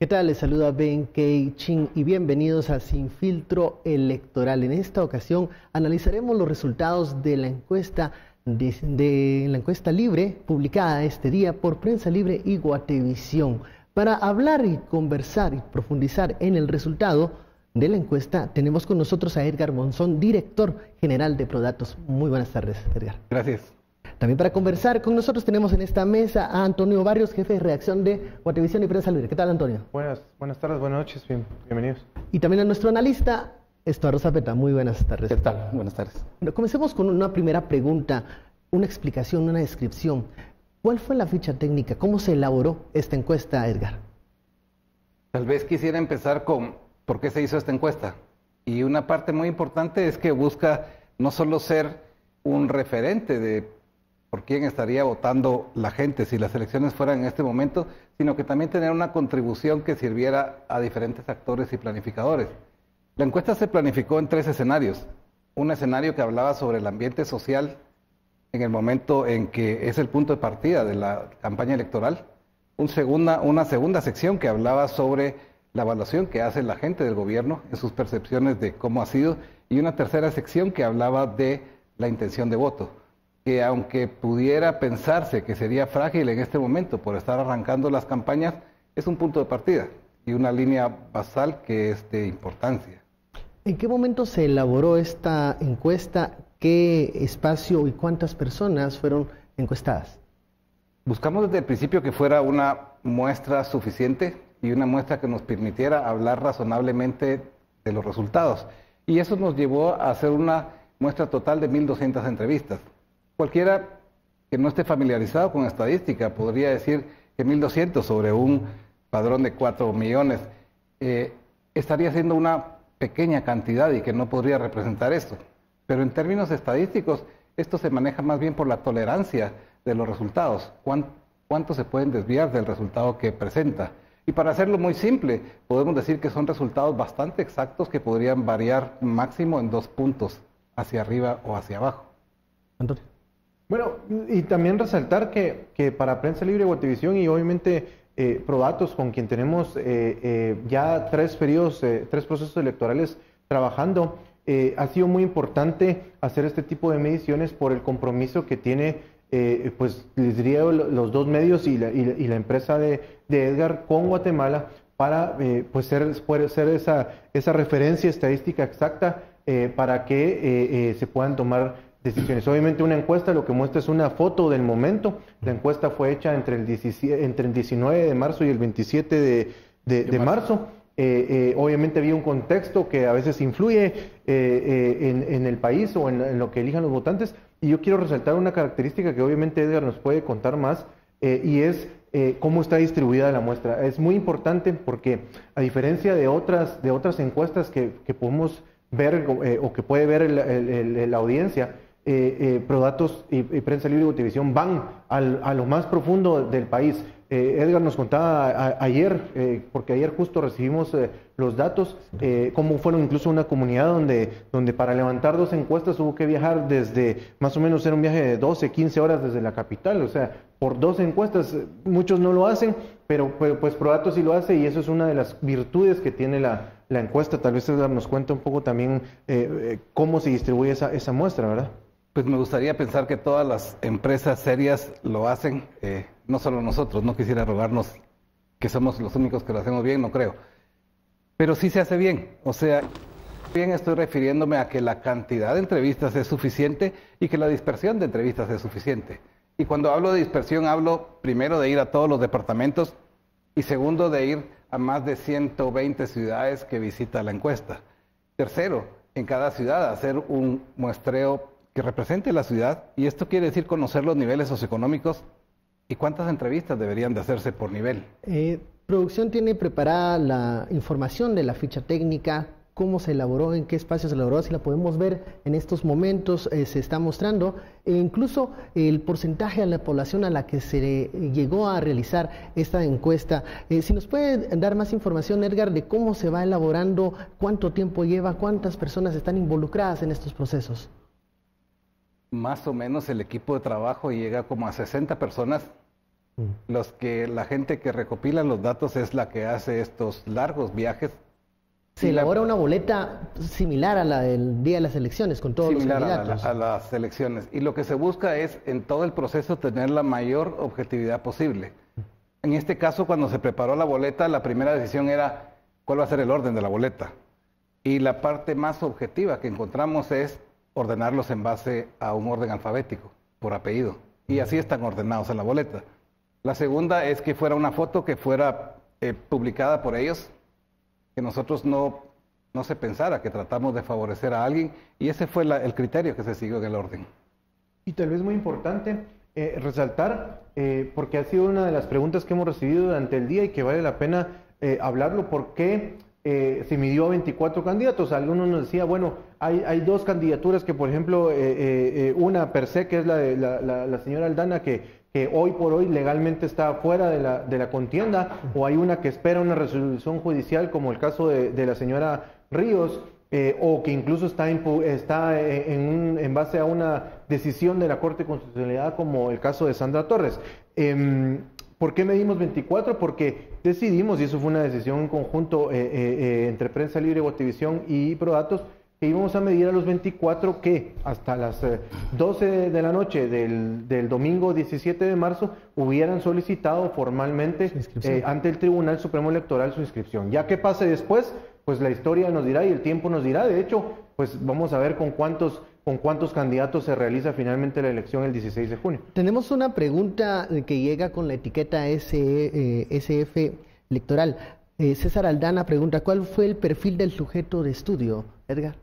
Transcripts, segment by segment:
¿Qué tal? Les saluda Ben Kei Chin y bienvenidos a Sin Filtro Electoral. En esta ocasión analizaremos los resultados de la encuesta la encuesta libre publicada este día por Prensa Libre y Guatevisión. Para hablar y conversar y profundizar en el resultado de la encuesta, tenemos con nosotros a Edgar Monzón, director general de Prodatos. Muy buenas tardes, Edgar. Gracias. También para conversar con nosotros tenemos en esta mesa a Antonio Barrios, jefe de redacción de Guatevisión y Prensa Libre. ¿Qué tal, Antonio? Buenas tardes, buenas noches, bienvenidos. Y también a nuestro analista, Estuardo Zapeta. Muy buenas tardes. ¿Qué tal? Buenas tardes. Bueno, comencemos con una primera pregunta, una explicación, una descripción. ¿Cuál fue la ficha técnica? ¿Cómo se elaboró esta encuesta, Edgar? Tal vez quisiera empezar con por qué se hizo esta encuesta. Y una parte muy importante es que busca no solo ser un referente de por quién estaría votando la gente si las elecciones fueran en este momento, sino que también tener una contribución que sirviera a diferentes actores y planificadores. La encuesta se planificó en 3 escenarios. Un escenario que hablaba sobre el ambiente social en el momento en que es el punto de partida de la campaña electoral. Una segunda sección que hablaba sobre la evaluación que hace la gente del gobierno en sus percepciones de cómo ha sido. Y una tercera sección que hablaba de la intención de voto, que aunque pudiera pensarse que sería frágil en este momento por estar arrancando las campañas, es un punto de partida y una línea basal que es de importancia. ¿En qué momento se elaboró esta encuesta? ¿Qué espacio y cuántas personas fueron encuestadas? Buscamos desde el principio que fuera una muestra suficiente y una muestra que nos permitiera hablar razonablemente de los resultados. Y eso nos llevó a hacer una muestra total de 1.200 entrevistas. Cualquiera que no esté familiarizado con estadística podría decir que 1.200 sobre un padrón de 4 millones estaría siendo una pequeña cantidad y que no podría representar esto. Pero en términos estadísticos, esto se maneja más bien por la tolerancia de los resultados. ¿Cuánto se pueden desviar del resultado que presenta? Y para hacerlo muy simple, podemos decir que son resultados bastante exactos que podrían variar máximo en 2 puntos, hacia arriba o hacia abajo. Antonio. Bueno, y también resaltar que para Prensa Libre y Guatevisión y obviamente Prodatos, con quien tenemos ya 3 procesos electorales trabajando, ha sido muy importante hacer este tipo de mediciones por el compromiso que tiene, pues les diría, los 2 medios y la empresa de Edgar con Guatemala para pues ser esa referencia estadística exacta para que se puedan tomar decisiones. Obviamente una encuesta lo que muestra es una foto del momento. La encuesta fue hecha entre el 19 de marzo y el 27 de marzo. Obviamente había un contexto que a veces influye en el país o en lo que elijan los votantes. Y yo quiero resaltar una característica que obviamente Edgar nos puede contar más y es cómo está distribuida la muestra. Es muy importante porque a diferencia de otras encuestas que podemos ver o que puede ver la audiencia, Prodatos y Prensa Libre y Guatevisión van a lo más profundo del país. Edgar nos contaba ayer, porque ayer justo recibimos los datos, cómo fueron incluso una comunidad donde para levantar 2 encuestas hubo que viajar desde, más o menos era un viaje de 12, 15 horas desde la capital, o sea, por 2 encuestas, muchos no lo hacen, pero pues Prodatos sí lo hace y eso es una de las virtudes que tiene la encuesta. Tal vez Edgar nos cuenta un poco también cómo se distribuye esa muestra, ¿verdad? Pues me gustaría pensar que todas las empresas serias lo hacen, no solo nosotros, no quisiera rogarnos que somos los únicos que lo hacemos bien, no creo. Pero sí se hace bien, o sea, bien estoy refiriéndome a que la cantidad de entrevistas es suficiente y que la dispersión de entrevistas es suficiente. Y cuando hablo de dispersión, hablo primero de ir a todos los departamentos y segundo de ir a más de 120 ciudades que visita la encuesta. Tercero, en cada ciudad hacer un muestreo que represente la ciudad, y esto quiere decir conocer los niveles socioeconómicos y cuántas entrevistas deberían de hacerse por nivel. Producción tiene preparada la información de la ficha técnica, cómo se elaboró, en qué espacio se elaboró, si la podemos ver en estos momentos, se está mostrando, e incluso el porcentaje de la población a la que se llegó a realizar esta encuesta. Si nos puede dar más información, Edgar, de cómo se va elaborando, cuánto tiempo lleva, cuántas personas están involucradas en estos procesos. Más o menos el equipo de trabajo llega como a 60 personas La gente que recopila los datos es la que hace estos largos viajes. Se elabora una boleta similar a la del día de las elecciones, con todos los candidatos. A las elecciones. Y lo que se busca es, en todo el proceso, tener la mayor objetividad posible. En este caso, cuando se preparó la boleta, la primera decisión era cuál va a ser el orden de la boleta. Y la parte más objetiva que encontramos es ordenarlos en base a un orden alfabético, por apellido. Y así están ordenados en la boleta. La segunda es que fuera una foto que fuera publicada por ellos, que nosotros no se pensara que tratamos de favorecer a alguien, y ese fue el criterio que se siguió en el orden. Y tal vez muy importante resaltar, porque ha sido una de las preguntas que hemos recibido durante el día y que vale la pena hablarlo, ¿por qué se midió a 24 candidatos? Algunos nos decía, bueno, hay dos candidaturas que, por ejemplo, una per se, que es la de la señora Aldana, que hoy por hoy legalmente está fuera de la contienda, o hay una que espera una resolución judicial, como el caso de la señora Ríos, o que incluso está en base a una decisión de la Corte de Constitucionalidad, como el caso de Sandra Torres. ¿Por qué medimos 24? Porque decidimos, y eso fue una decisión en conjunto entre Prensa Libre, Guatevisión y Prodatos, que íbamos a medir a los 24 que hasta las 12 de la noche del domingo 17 de marzo hubieran solicitado formalmente ante el Tribunal Supremo Electoral su inscripción. Ya que pase después, pues la historia nos dirá y el tiempo nos dirá. De hecho, pues vamos a ver con cuántos candidatos se realiza finalmente la elección el 16 de junio. Tenemos una pregunta que llega con la etiqueta SF electoral. César Aldana pregunta, ¿cuál fue el perfil del sujeto de estudio, Edgar?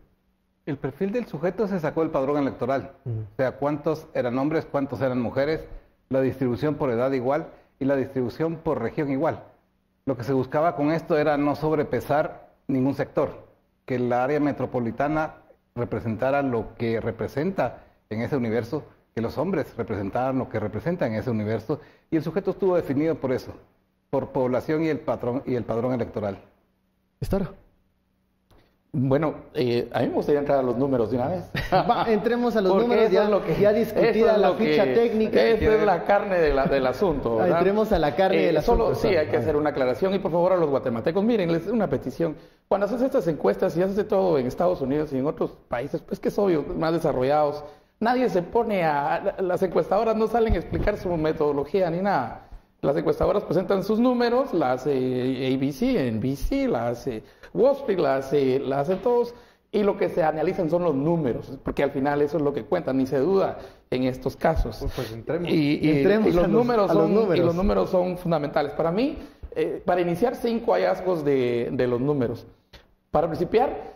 El perfil del sujeto se sacó del padrón electoral. O sea, cuántos eran hombres, cuántos eran mujeres, la distribución por edad igual y la distribución por región igual. Lo que se buscaba con esto era no sobrepesar ningún sector, que el área metropolitana representara lo que representa en ese universo, que los hombres representaran lo que representan en ese universo, y el sujeto estuvo definido por eso, por población y el padrón electoral. ¿Estar? Bueno, a mí me gustaría entrar a los números de una vez. Entremos a los números, ya discutida la ficha técnica. Esa es la carne del asunto, ¿verdad? Entremos a la carne del asunto. Sí, hay que hacer una aclaración, y por favor a los guatemaltecos, miren, les una petición. Cuando haces estas encuestas, y haces todo en Estados Unidos y en otros países, pues que es obvio, más desarrollados, nadie se pone las encuestadoras no salen a explicar su metodología ni nada. Las encuestadoras presentan sus números, las ABC, NBC, las Wall Street, las hacen todos, y lo que se analizan son los números, porque al final eso es lo que cuenta, ni se duda en estos casos. Pues entremos. Y los números son fundamentales. Para mí, para iniciar, 5 hallazgos de los números. Para principiar,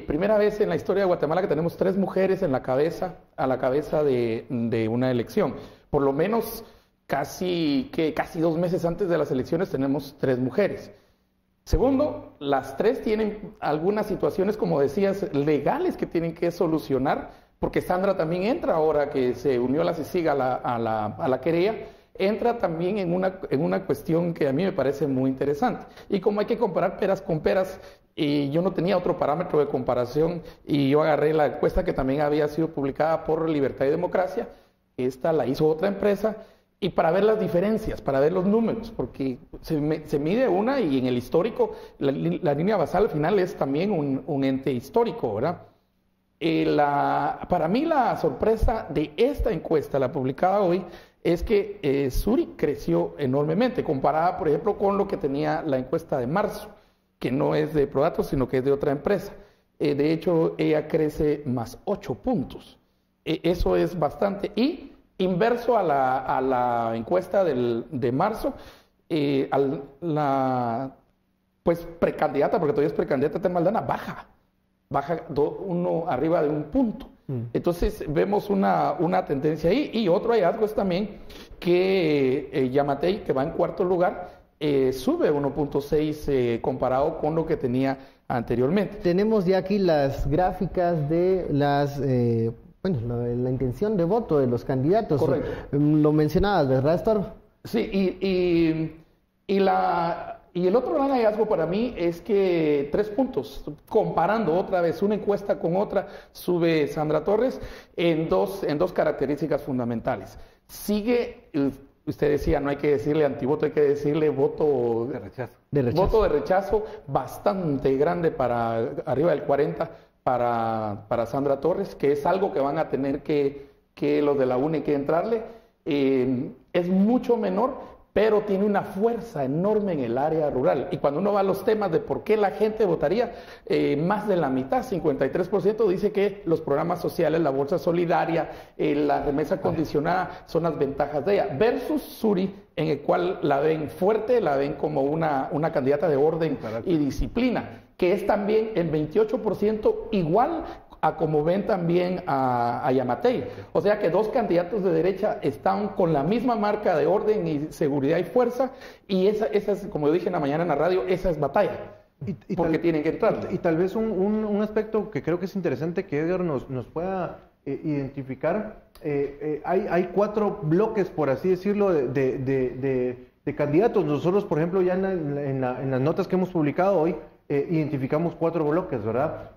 primera vez en la historia de Guatemala que tenemos 3 mujeres a la cabeza de una elección. Por lo menos casi 2 meses antes de las elecciones tenemos 3 mujeres. Segundo, las 3 tienen algunas situaciones, como decías, legales que tienen que solucionar, porque Sandra también entra ahora que se unió a la CICIG a la querella, entra también en una cuestión que a mí me parece muy interesante. Y como hay que comparar peras con peras, y yo no tenía otro parámetro de comparación, y yo agarré la encuesta que también había sido publicada por Libertad y Democracia, esta la hizo otra empresa, y para ver las diferencias, para ver los números, porque se mide una, y en el histórico, la línea basal al final es también un ente histórico, ¿verdad? Para mí la sorpresa de esta encuesta, la publicada hoy, es que Suri creció enormemente, comparada, por ejemplo, con lo que tenía la encuesta de marzo, que no es de Prodatos, sino que es de otra empresa. De hecho, ella crece más 8 puntos. Eso es bastante. Y inverso a la encuesta de marzo, pues precandidata, porque todavía es precandidata Telma Aldana, baja arriba de 1 punto. Entonces vemos una tendencia ahí. Y otro hallazgo es también que Yamatei, que va en 4º lugar, sube 1.6 comparado con lo que tenía anteriormente. Tenemos ya aquí las gráficas de la intención de voto de los candidatos. Correcto. Lo mencionabas, ¿verdad, Estor? Sí, y el otro gran hallazgo para mí es que 3 puntos, comparando otra vez una encuesta con otra, sube Sandra Torres en dos características fundamentales. Sigue Usted decía, no hay que decirle antivoto, hay que decirle voto De rechazo. Voto de rechazo bastante grande, para arriba del 40 para Sandra Torres, que es algo que van a tener que los de la UNE que entrarle. Es mucho menor, pero tiene una fuerza enorme en el área rural. Y cuando uno va a los temas de por qué la gente votaría, más de la mitad, 53%, dice que los programas sociales, la bolsa solidaria, la remesa condicionada son las ventajas de ella. Versus Suri, en el cual la ven fuerte, la ven como una candidata de orden y disciplina, que es también el 28% igual a como ven también a Yamatei. O sea que dos candidatos de derecha están con la misma marca de orden y seguridad y fuerza, y esa es, como yo dije en la mañana en la radio, esa es batalla. Porque tienen que entrar. Y tal vez un aspecto que creo que es interesante que Edgar nos pueda identificar. Hay 4 bloques, por así decirlo, de candidatos. Nosotros, por ejemplo, ya en las notas que hemos publicado hoy, identificamos 4 bloques, ¿verdad?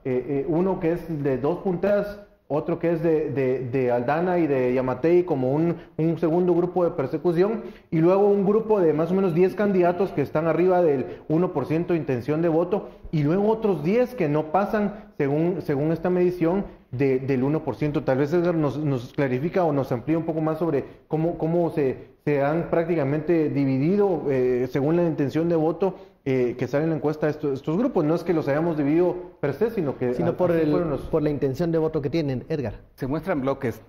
Uno que es de 2 punteras, otro que es de Aldana y de Yamatei como un segundo grupo de persecución, y luego un grupo de más o menos 10 candidatos que están arriba del 1% de intención de voto, y luego otros 10 que no pasan según esta medición del 1%. Tal vez Edgar nos clarifica o nos amplía un poco más sobre cómo se han prácticamente dividido según la intención de voto que sale en la encuesta estos grupos. No es que los hayamos dividido per se, sino por la intención de voto que tienen, Edgar. Se muestran bloques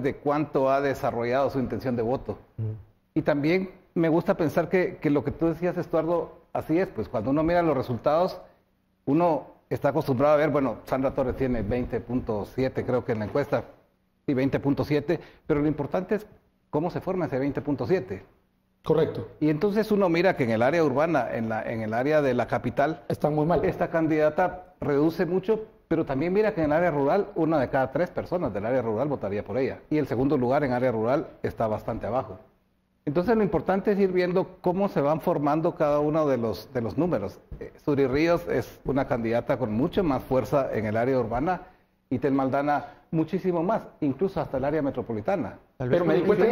de cuánto ha desarrollado su intención de voto. Y también me gusta pensar que lo que tú decías, Estuardo, así es. Pues cuando uno mira los resultados, uno está acostumbrado a ver, bueno, Sandra Torres tiene 20.7, creo que en la encuesta, y 20.7, pero lo importante es cómo se forma ese 20.7. Correcto. Y entonces uno mira que en el área urbana, en el área de la capital, están muy mal. Esta candidata reduce mucho, pero también mira que en el área rural, 1 de cada 3 personas del área rural votaría por ella. Y el segundo lugar en área rural está bastante abajo. Entonces lo importante es ir viendo cómo se van formando cada uno de los números. Suri Ríos es una candidata con mucho más fuerza en el área urbana, y Telma Aldana muchísimo más, incluso hasta el área metropolitana. Pero me di cuenta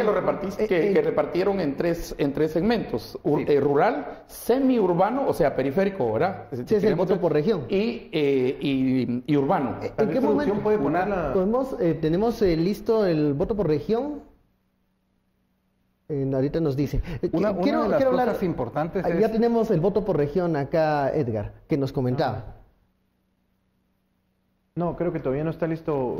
que repartieron en tres segmentos: rural, semiurbano, o sea, periférico, ¿verdad? Sí, es el voto por región. Y urbano. ¿En qué momento puede ponerla? ¿Tenemos listo el voto por región? Ahorita nos dice. Una de las cosas importantes es... Ya tenemos el voto por región acá, Edgar, que nos comentaba. No, creo que todavía no está listo.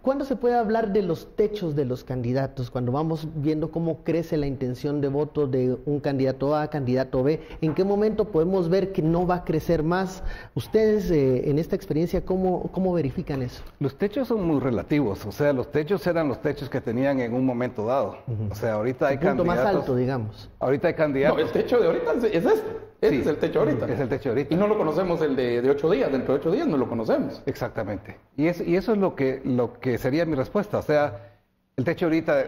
¿Cuándo se puede hablar de los techos de los candidatos? Cuando vamos viendo cómo crece la intención de voto de un candidato A, candidato B, ¿en qué momento podemos ver que no va a crecer más? Ustedes, en esta experiencia, ¿cómo verifican eso? Los techos son muy relativos, o sea, los techos eran los techos que tenían en un momento dado. O sea, ahorita hay candidatos... El punto más alto, digamos. Ahorita hay candidatos... No, el techo de ahorita es este. Este es el techo ahorita. Es el techo ahorita. Y no lo conocemos el de 8 días. Dentro de 8 días no lo conocemos. Exactamente. Y eso es lo que sería mi respuesta. O sea, el techo ahorita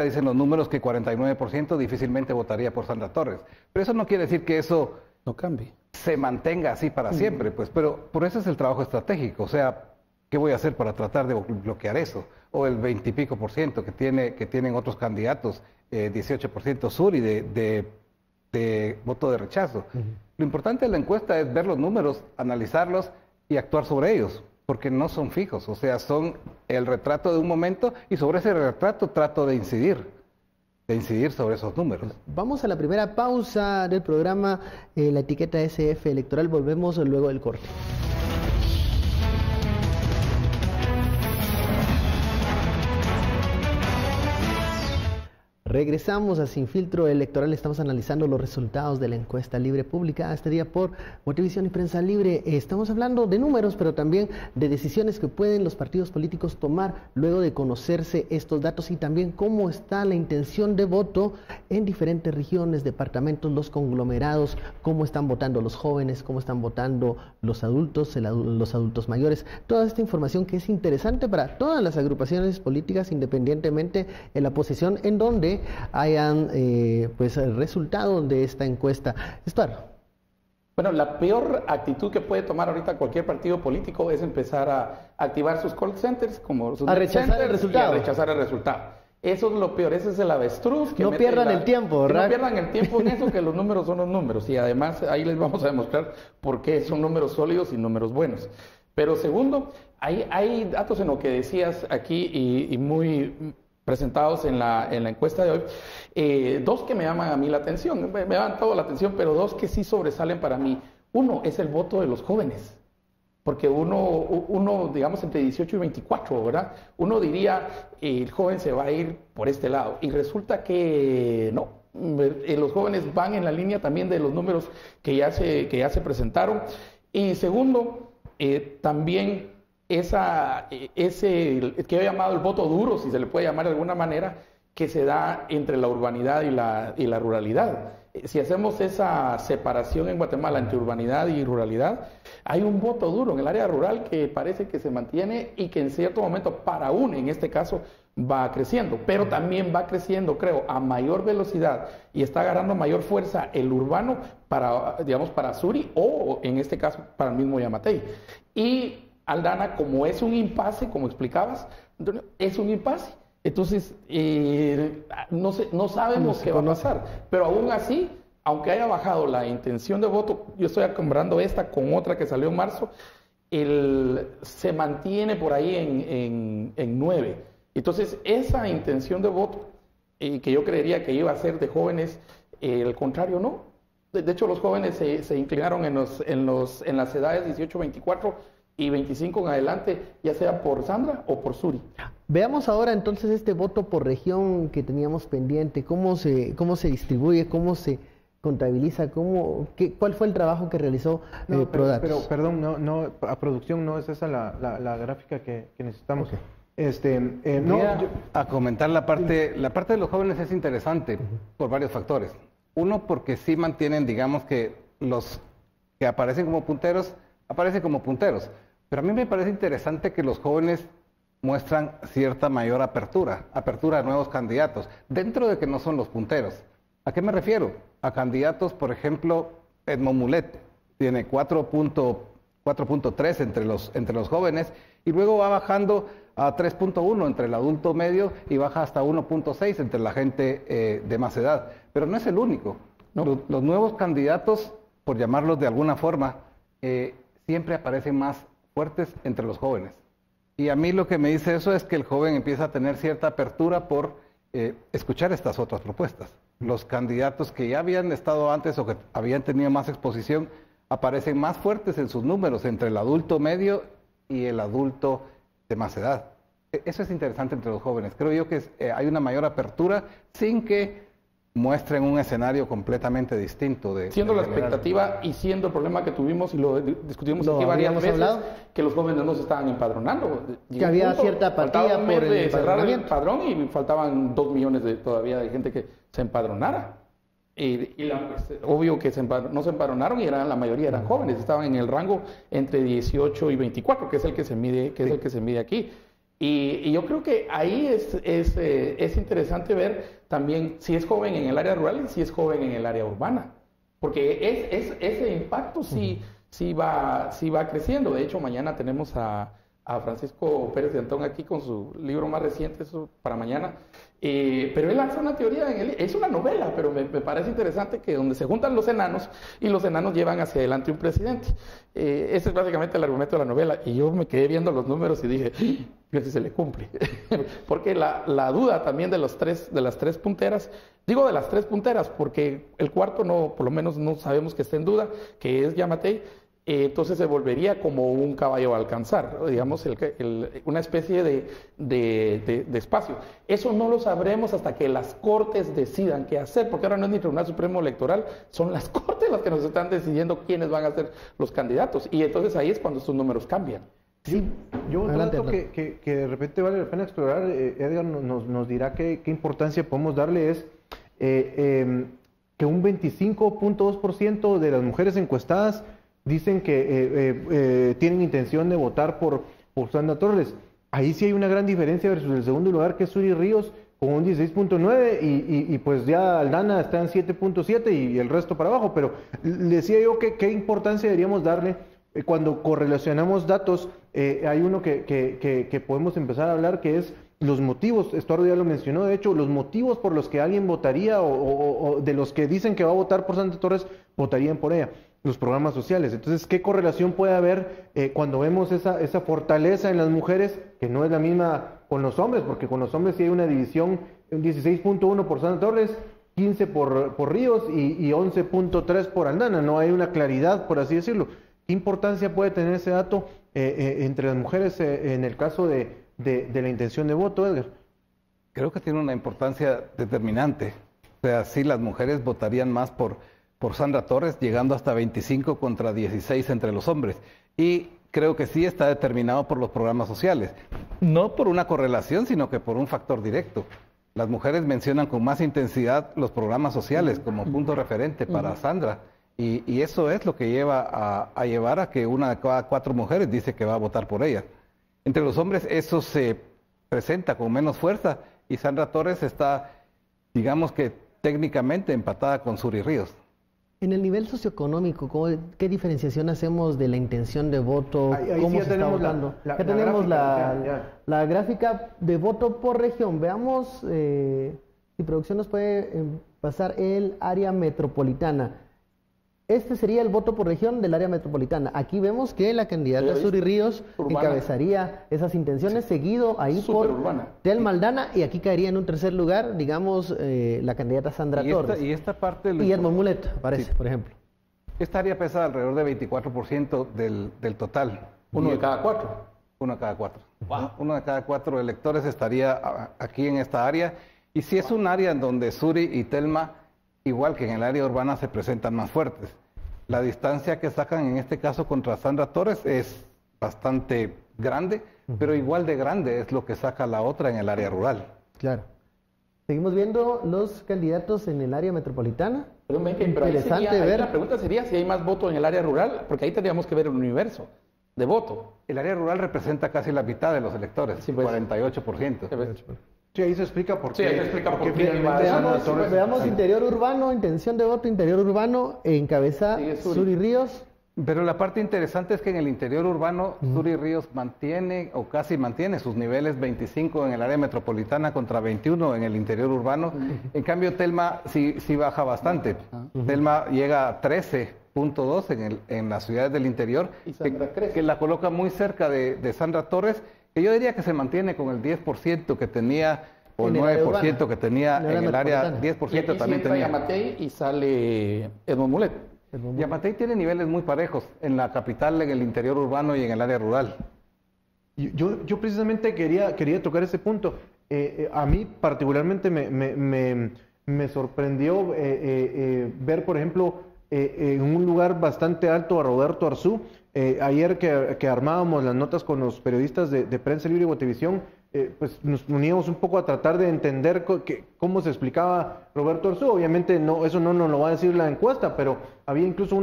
dicen los números que 49% difícilmente votaría por Sandra Torres. Pero eso no quiere decir que eso no cambie, se mantenga así para siempre. Pues, pero por eso es el trabajo estratégico. O sea, ¿qué voy a hacer para tratar de bloquear eso? O el 20 y pico por ciento que tienen otros candidatos, 18% sur y de voto de rechazo. Lo importante de la encuesta es ver los números, analizarlos y actuar sobre ellos, porque no son fijos, o sea, son el retrato de un momento, y sobre ese retrato trato de incidir sobre esos números. Vamos a la primera pausa del programa, la etiqueta SF Electoral. Volvemos luego del corte. Regresamos a Sin Filtro Electoral. Estamos analizando los resultados de la encuesta libre publicada este día por Motivisión y Prensa Libre. Estamos hablando de números, pero también de decisiones que pueden los partidos políticos tomar luego de conocerse estos datos, y también cómo está la intención de voto en diferentes regiones, departamentos, los conglomerados, cómo están votando los jóvenes, cómo están votando los adultos, los adultos mayores. Toda esta información que es interesante para todas las agrupaciones políticas, independientemente en la posición en donde hayan pues el resultado de esta encuesta. Estuardo. Bueno, la peor actitud que puede tomar ahorita cualquier partido político es empezar a activar sus call centers, como sus a rechazar el resultado. Y a rechazar el resultado. Eso es lo peor, ese es el avestruz. Que no pierdan el tiempo, ¿verdad? No pierdan el tiempo en eso, que los números son los números. Y además ahí les vamos a demostrar por qué son números sólidos y números buenos. Pero segundo, hay datos en lo que decías aquí y muy presentados en la encuesta de hoy, dos que me llaman a mí la atención, me llaman toda la atención, pero dos que sí sobresalen para mí. Uno es el voto de los jóvenes. Porque uno, digamos, entre 18 y 24, ¿verdad? Uno diría, el joven se va a ir por este lado. Y resulta que no. Los jóvenes van en la línea también de los números que ya se presentaron. Y segundo, también ese que he llamado el voto duro, si se le puede llamar de alguna manera, que se da entre la urbanidad y la ruralidad. Si hacemos esa separación en Guatemala entre urbanidad y ruralidad, hay un voto duro en el área rural que parece que se mantiene y que en cierto momento, para aún en este caso, va creciendo, pero también va creciendo, creo, a mayor velocidad y está agarrando mayor fuerza el urbano para, digamos, para Suri o en este caso para el mismo Yamatei. Y Aldana, como es un impasse, como explicabas, es un impasse. Entonces, no sabemos qué va a pasar, pero aún así, aunque haya bajado la intención de voto, yo estoy comparando esta con otra que salió en marzo, se mantiene por ahí en 9. Entonces, esa intención de voto, que yo creería que iba a ser de jóvenes, el contrario no. De hecho, los jóvenes se inclinaron en las edades 18, 24 y 25 en adelante, ya sea por Sandra o por Suri. Veamos ahora entonces este voto por región que teníamos pendiente, cómo se distribuye, cómo se contabiliza, cuál fue el trabajo que realizó Prodatos. Pero perdón, a producción no es esa la gráfica que necesitamos. Okay. A comentar la parte de los jóvenes es interesante por varios factores. Uno, porque sí mantienen, digamos, que los que aparecen como punteros, aparecen como punteros. Pero a mí me parece interesante que los jóvenes muestran cierta mayor apertura a nuevos candidatos, dentro de que no son los punteros. ¿A qué me refiero? A candidatos, por ejemplo, Edmond Mulet, tiene 4.3 entre los jóvenes, y luego va bajando a 3.1 entre el adulto medio y baja hasta 1.6 entre la gente de más edad. Pero no es el único. ¿No? Los nuevos candidatos, por llamarlos de alguna forma, siempre aparecen más fuertes entre los jóvenes. Y a mí lo que me dice eso es que el joven empieza a tener cierta apertura por escuchar estas otras propuestas. Los candidatos que ya habían estado antes o que habían tenido más exposición aparecen más fuertes en sus números entre el adulto medio y el adulto de más edad. Eso es interesante entre los jóvenes. Creo yo que hay una mayor apertura sin que muestren un escenario completamente distinto. Siendo la expectativa y siendo el problema que tuvimos y lo discutimos aquí varias veces, que los jóvenes no se estaban empadronando. Que había cierta apatía por el cerrar el padrón y faltaban 2 millones todavía de gente que se empadronara. Obvio que no se empadronaron y la mayoría eran jóvenes, estaban en el rango entre 18 y 24, que es el que se mide, el que se mide aquí. Y yo creo que ahí es interesante ver también si es joven en el área rural y si es joven en el área urbana, porque ese impacto sí va creciendo. De hecho, mañana tenemos a Francisco Pérez de Antón aquí con su libro más reciente, eso para mañana. Pero él lanza una teoría, es una novela, pero me parece interesante que donde se juntan los enanos y los enanos llevan hacia adelante un presidente. Ese es básicamente el argumento de la novela. Y yo me quedé viendo los números y dije, yo si se le cumple. Porque la duda también de las tres punteras, digo de las tres punteras porque el cuarto por lo menos no sabemos que esté en duda, que es Yamatei. Entonces se volvería como un caballo a alcanzar, digamos, una especie de espacio. Eso no lo sabremos hasta que las Cortes decidan qué hacer, porque ahora no es ni el Tribunal Supremo Electoral, son las Cortes las que nos están decidiendo quiénes van a ser los candidatos. Y entonces ahí es cuando estos números cambian. Sí, yo un dato que de repente vale la pena explorar, Edgar nos dirá qué importancia podemos darle, es que un 25.2% de las mujeres encuestadas dicen que tienen intención de votar por Sandra Torres. Ahí sí hay una gran diferencia versus el segundo lugar, que es Suri Ríos, con un 16.9 y pues ya Aldana está en 7.7 y el resto para abajo, pero decía yo que qué importancia deberíamos darle cuando correlacionamos datos. Hay uno que podemos empezar a hablar, que es los motivos. Estuardo ya lo mencionó, de hecho, los motivos por los que alguien votaría o de los que dicen que va a votar por Sandra Torres, votarían por ella. Los programas sociales. Entonces, ¿qué correlación puede haber cuando vemos esa fortaleza en las mujeres, que no es la misma con los hombres? Porque con los hombres sí hay una división, un 16.1 por Sandra Torres, 15 por Ríos y 11.3 por Aldana. No hay una claridad, por así decirlo. ¿Qué importancia puede tener ese dato entre las mujeres en el caso de la intención de voto, Edgar? Creo que tiene una importancia determinante. O sea, sí, las mujeres votarían más por Sandra Torres, llegando hasta 25 contra 16 entre los hombres. Y creo que sí está determinado por los programas sociales. No por una correlación, sino que por un factor directo. Las mujeres mencionan con más intensidad los programas sociales como punto referente para Sandra. Y eso es lo que lleva a llevar a que una de cada 4 mujeres dice que va a votar por ella. Entre los hombres eso se presenta con menos fuerza y Sandra Torres está, digamos que técnicamente empatada con Suri Ríos. En el nivel socioeconómico, ¿qué diferenciación hacemos de la intención de voto? Ahí ¿Cómo sí se está votando? Ya tenemos la gráfica de voto por región. Veamos si producción nos puede pasar el área metropolitana. Este sería el voto por región del área metropolitana. Aquí vemos que la candidata Suri Ríos encabezaría esas intenciones, seguido ahí por Telma Aldana, y aquí caería en un tercer lugar, digamos, la candidata Sandra Torres. Y esta parte... Y Edmond Mulet, aparece, por ejemplo. Esta área pesa alrededor de 24% del total. ¿Uno de cada 4? Uno de cada 4. Wow. Uno de cada 4 electores estaría aquí en esta área. Y si es un área en donde Suri y Telma, igual que en el área urbana, se presentan más fuertes. La distancia que sacan en este caso contra Sandra Torres es bastante grande, pero igual de grande es lo que saca la otra en el área rural. Claro. Seguimos viendo los candidatos en el área metropolitana. Pero interesante ver. La pregunta sería si hay más voto en el área rural, porque ahí tendríamos que ver el universo de voto. El área rural representa casi la mitad de los electores, sí, pues, 48%. Sí, ahí se explica por qué. Sí, ahí se explica por qué. Veamos interior urbano, intención de voto, interior urbano, encabeza Suri Ríos. Pero la parte interesante es que en el interior urbano, Suri Ríos mantiene o casi mantiene sus niveles 25 en el área metropolitana contra 21 en el interior urbano. En cambio, Telma sí baja bastante. Telma llega a 13.2 en las ciudades del interior, que la coloca muy cerca de Sandra Torres, que yo diría que se mantiene con el 10% que tenía, o el 9% que tenía en el área, 10% también tenía. Yamatei y sale Edmond Mulet. Yamatei tiene niveles muy parejos en la capital, en el interior urbano y en el área rural. Yo precisamente quería tocar ese punto. A mí particularmente me sorprendió ver, por ejemplo, en un lugar bastante alto a Roberto Arzú. Ayer que armábamos las notas con los periodistas de Prensa Libre y Guatevisión, pues nos uníamos un poco a tratar de entender cómo se explicaba Roberto Arzú. Obviamente eso no nos lo va a decir la encuesta, pero había incluso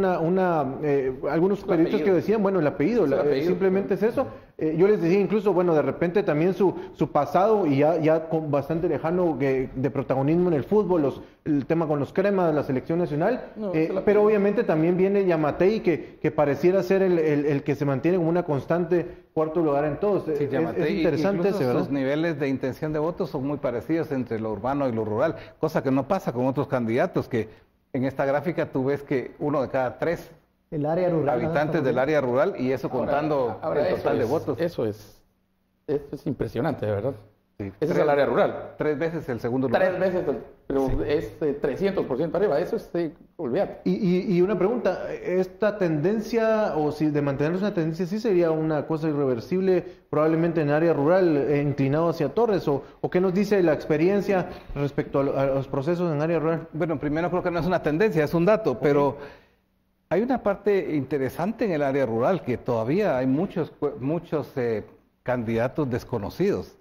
algunos periodistas que decían, bueno, el apellido, simplemente es eso. Yo les decía incluso, bueno, de repente también su pasado y ya bastante lejano de protagonismo en el fútbol, el tema con los cremas, la selección nacional, pero obviamente también viene Yamatei, que pareciera ser el que se mantiene como una constante cuarto lugar en todos. Sí, es interesante ese, ¿verdad? Los niveles de intención de voto son muy parecidos entre lo urbano y lo rural, cosa que no pasa con otros candidatos, que en esta gráfica tú ves que 1 de cada 3 el área rural, habitantes del área rural, y eso contando el total de votos. Eso es impresionante, de verdad. Sí, ese es el área rural. 3 veces el segundo lugar. 3 veces, pero sí. Es 300% arriba, eso es olvidar. Y una pregunta, ¿esta tendencia, o si de mantenerse una tendencia, sí sería una cosa irreversible, probablemente en área rural, inclinado hacia Torres? ¿O qué nos dice la experiencia respecto a los procesos en área rural? Bueno, primero creo que no es una tendencia, es un dato, pero hay una parte interesante en el área rural, que todavía hay muchos candidatos desconocidos.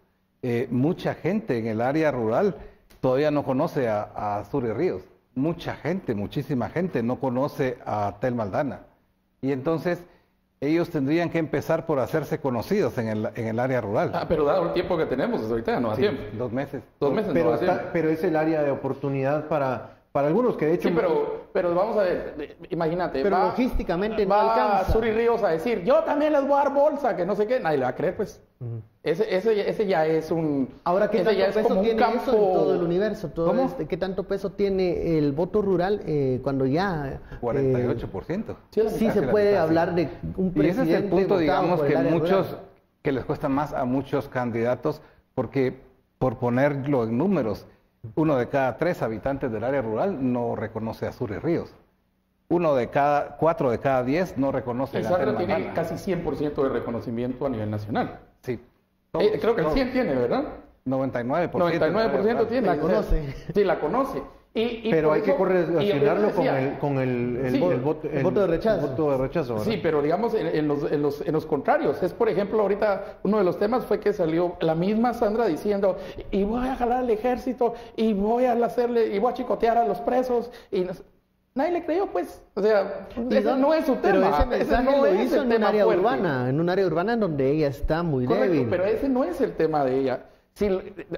Mucha gente en el área rural todavía no conoce a Suri Ríos. Muchísima gente no conoce a Telma Aldana. Y entonces ellos tendrían que empezar por hacerse conocidos en el área rural. Pero dado el tiempo que tenemos, desde ahorita no da tiempo. 2 meses. 2 meses pero, no da tiempo. pero es el área de oportunidad para algunos que de hecho... Sí, pero vamos a ver, imagínate. Pero logísticamente no alcanza. Suri Ríos a decir, yo también les voy a dar bolsa, que no sé qué, nadie le va a creer, pues. Ese ya es un... Ahora, ¿qué tanto peso tiene eso en todo el universo? ¿Qué tanto peso tiene el voto rural cuando ya... 48%. Sí se puede hablar de un presidente. Y ese es el punto, digamos, que muchos, rural. que les cuesta más a muchos candidatos, porque por ponerlo en números, 1 de cada 3 habitantes del área rural no reconoce a Suri Ríos. 4 de cada 10 no reconoce a Sandra Gatel tiene Mandana. casi 100% de reconocimiento a nivel nacional. Sí. Creo que el 100 tiene, ¿verdad? 99%. 99% tiene. La conoce. Sí, la conoce. Pero hay que correlacionarlo decía, con el voto de rechazo. El voto de rechazo, ¿verdad? Sí, pero digamos en los contrarios. Es, por ejemplo, ahorita uno de los temas fue que salió la misma Sandra diciendo, y voy a jalar al ejército, y voy a hacerle, y voy a chicotear a los presos, y nadie le creyó, pues. O sea, ese no es su tema. Pero ese mensaje no lo es hizo el en un tema área fuerte. urbana, en un área urbana en donde ella está muy Correcto, débil. pero ese no es el tema de ella. Si,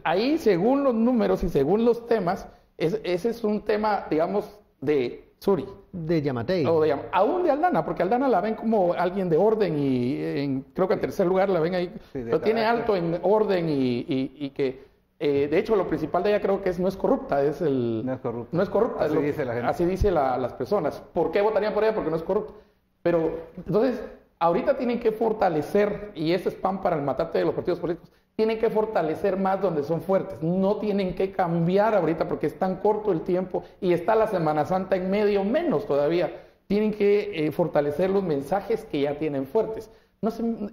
ahí, según los números y según los temas, ese es un tema, digamos, de Suri. De Yamatei. O aún de Aldana, porque Aldana la ven como alguien de orden y creo que en tercer lugar la ven ahí. Sí, lo tiene alto en orden y que, de hecho, lo principal de ella creo que no es corrupta. No es corrupta. No es corrupta. Así dice la gente. Así dice las personas. ¿Por qué votarían por ella? Porque no es corrupta. Pero, entonces, ahorita tienen que fortalecer, y ese es pan para el matate de los partidos políticos, tienen que fortalecer más donde son fuertes. No tienen que cambiar ahorita porque es tan corto el tiempo y está la Semana Santa en medio, menos todavía. Tienen que fortalecer los mensajes que ya tienen fuertes.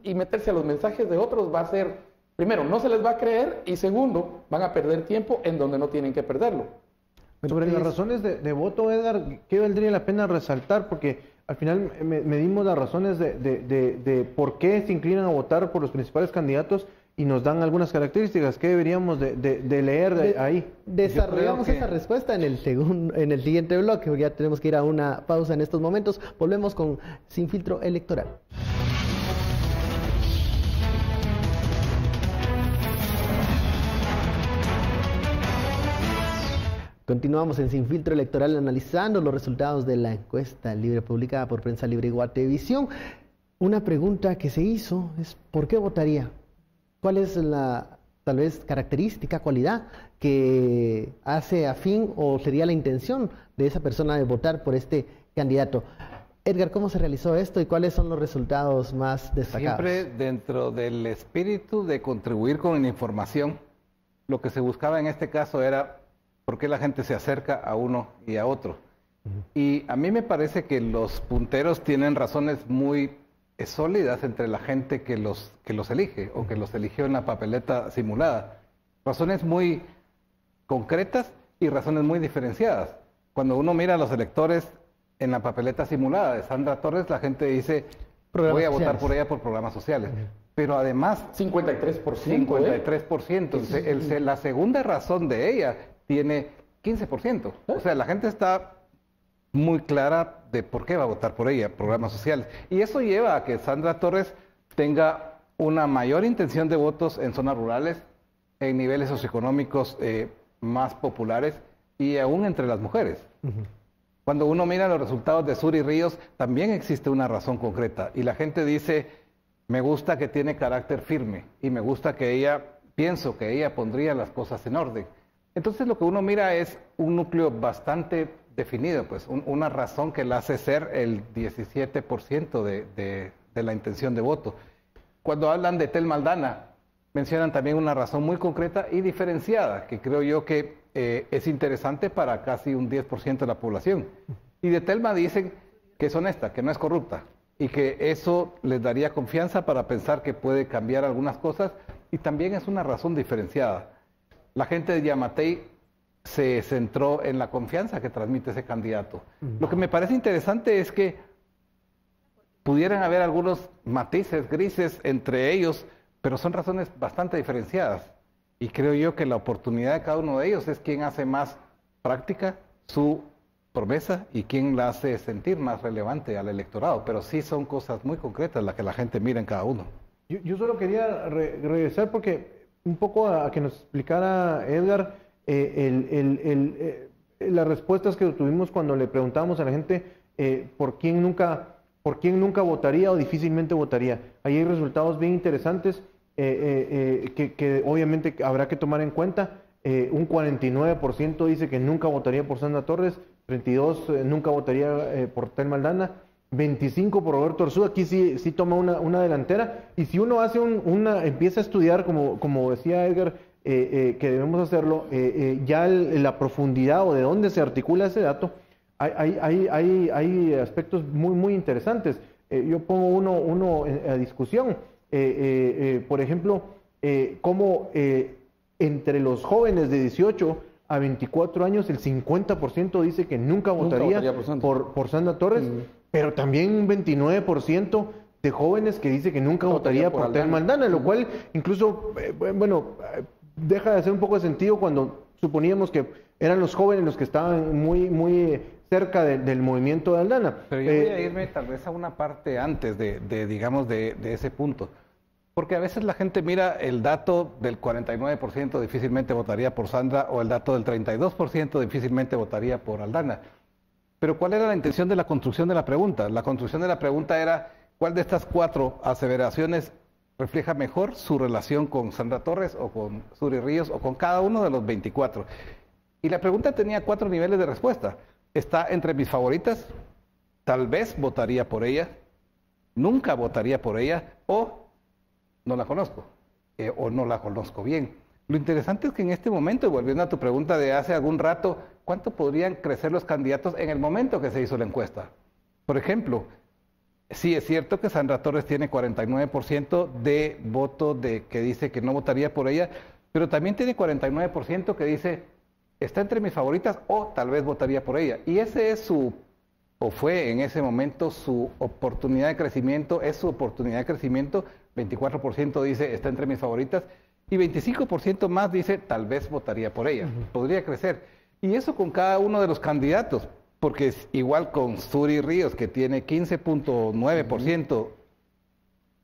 Y meterse a los mensajes de otros va a ser, primero, no se les va a creer y segundo, van a perder tiempo en donde no tienen que perderlo. Sobre las razones de voto, Edgar, ¿qué valdría la pena resaltar? Porque al final medimos las razones de por qué se inclinan a votar por los principales candidatos y nos dan algunas características. ¿Qué deberíamos de leer ahí? Desarrollamos esa respuesta en el siguiente bloque, porque ya tenemos que ir a una pausa en estos momentos. Volvemos con Sin Filtro Electoral. Continuamos en Sin Filtro Electoral analizando los resultados de la encuesta libre publicada por Prensa Libre y Guatevisión. Una pregunta que se hizo es ¿por qué votaría? ¿Cuál es la, tal vez, característica, cualidad que hace afín o sería la intención de esa persona de votar por este candidato? Edgar, ¿cómo se realizó esto y cuáles son los resultados más destacados? Siempre dentro del espíritu de contribuir con la información, lo que se buscaba en este caso era por qué la gente se acerca a uno y a otro. Y a mí me parece que los punteros tienen razones muy sólidas entre la gente que los elige o que los eligió en la papeleta simulada. Razones muy concretas y razones muy diferenciadas. Cuando uno mira a los electores en la papeleta simulada de Sandra Torres, la gente dice, voy a votar por ella por programas sociales. Pero además... 53%. 53%. La segunda razón de ella tiene 15%. O sea, la gente está muy clara de por qué va a votar por ella, programas sociales. Y eso lleva a que Sandra Torres tenga una mayor intención de votos en zonas rurales, en niveles socioeconómicos más populares y aún entre las mujeres. Cuando uno mira los resultados de Suri Ríos, también existe una razón concreta. Y la gente dice, me gusta que tiene carácter firme y me gusta que pienso que ella pondría las cosas en orden. Entonces lo que uno mira es un núcleo bastante definido, pues una razón que la hace ser el 17% de la intención de voto. Cuando hablan de Telma Aldana, mencionan también una razón muy concreta y diferenciada, que creo yo que es interesante para casi un 10% de la población. Y de Telma dicen que es honesta, que no es corrupta, y que eso les daría confianza para pensar que puede cambiar algunas cosas, y también es una razón diferenciada. La gente de Yamatei se centró en la confianza que transmite ese candidato. Lo que me parece interesante es que pudieran haber algunos matices grises entre ellos, pero son razones bastante diferenciadas. Y creo yo que la oportunidad de cada uno de ellos es quien hace más práctica su promesa y quién la hace sentir más relevante al electorado, pero sí son cosas muy concretas las que la gente mira en cada uno. Yo solo quería regresar porque un poco a que nos explicara Edgar las respuestas que tuvimos cuando le preguntábamos a la gente por quién nunca votaría o difícilmente votaría. Ahí hay resultados bien interesantes que obviamente habrá que tomar en cuenta. Un 49% dice que nunca votaría por Sandra Torres, 32% nunca votaría por Telma Aldana, 25% por Roberto Arzú. Aquí sí toma una delantera. Y si uno hace empieza a estudiar, como decía Edgar, que debemos hacerlo, ya la profundidad o de dónde se articula ese dato, hay aspectos muy interesantes. Yo pongo uno a discusión. Por ejemplo, cómo entre los jóvenes de 18 a 24 años, el 50% dice que nunca votaría por Sandra Torres, pero también un 29% de jóvenes que dice que nunca votaría por Telma Aldana, lo cual incluso, deja de hacer un poco de sentido cuando suponíamos que eran los jóvenes los que estaban muy cerca del movimiento de Aldana. Pero yo voy a irme tal vez a una parte antes de ese punto. Porque a veces la gente mira el dato del 49% difícilmente votaría por Sandra o el dato del 32% difícilmente votaría por Aldana. Pero ¿cuál era la intención de la construcción de la pregunta? La construcción de la pregunta era ¿cuál de estas 4 aseveraciones refleja mejor su relación con Sandra Torres o con Suri Ríos o con cada uno de los 24? Y la pregunta tenía 4 niveles de respuesta. Está entre mis favoritas, tal vez votaría por ella, nunca votaría por ella o no la conozco o no la conozco bien. Lo interesante es que en este momento, y volviendo a tu pregunta de hace algún rato, ¿cuánto podrían crecer los candidatos en el momento que se hizo la encuesta? Por ejemplo, sí es cierto que Sandra Torres tiene 49% de voto que dice que no votaría por ella, pero también tiene 49% que dice está entre mis favoritas o tal vez votaría por ella. Y ese es fue en ese momento su oportunidad de crecimiento, es su oportunidad de crecimiento. 24% dice está entre mis favoritas y 25% más dice tal vez votaría por ella. Podría crecer. Y eso con cada uno de los candidatos, porque es igual con Suri Ríos, que tiene 15.9%,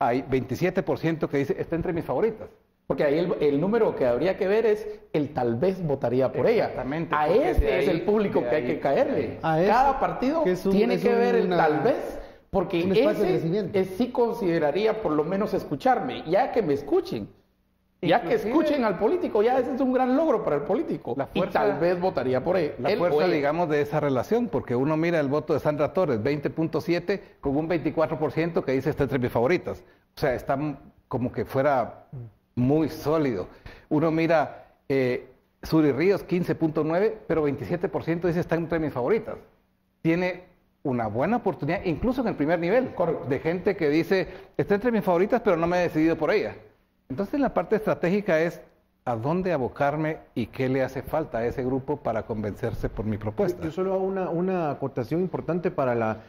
hay 27% que dice está entre mis favoritas. Porque ahí el número que habría que ver es el tal vez votaría por ella. Exactamente. A ese es el público que hay que caerle. Cada partido tiene que ver el tal vez, porque ese sí consideraría por lo menos escucharme, ya que me escuchen. Ya que escuchen al político, ya ese es un gran logro para el político. Y tal vez votaría por él. La fuerza, digamos, de esa relación, porque uno mira el voto de Sandra Torres, 20.7, con un 24% que dice está entre mis favoritas. O sea, está como que fuera muy sólido. Uno mira Suri Ríos, 15.9, pero 27% dice está entre mis favoritas. Tiene una buena oportunidad, incluso en el primer nivel, de gente que dice está entre mis favoritas, pero no me he decidido por ella. Entonces la parte estratégica es a dónde abocarme y qué le hace falta a ese grupo para convencerse por mi propuesta. Yo solo hago una acotación importante para la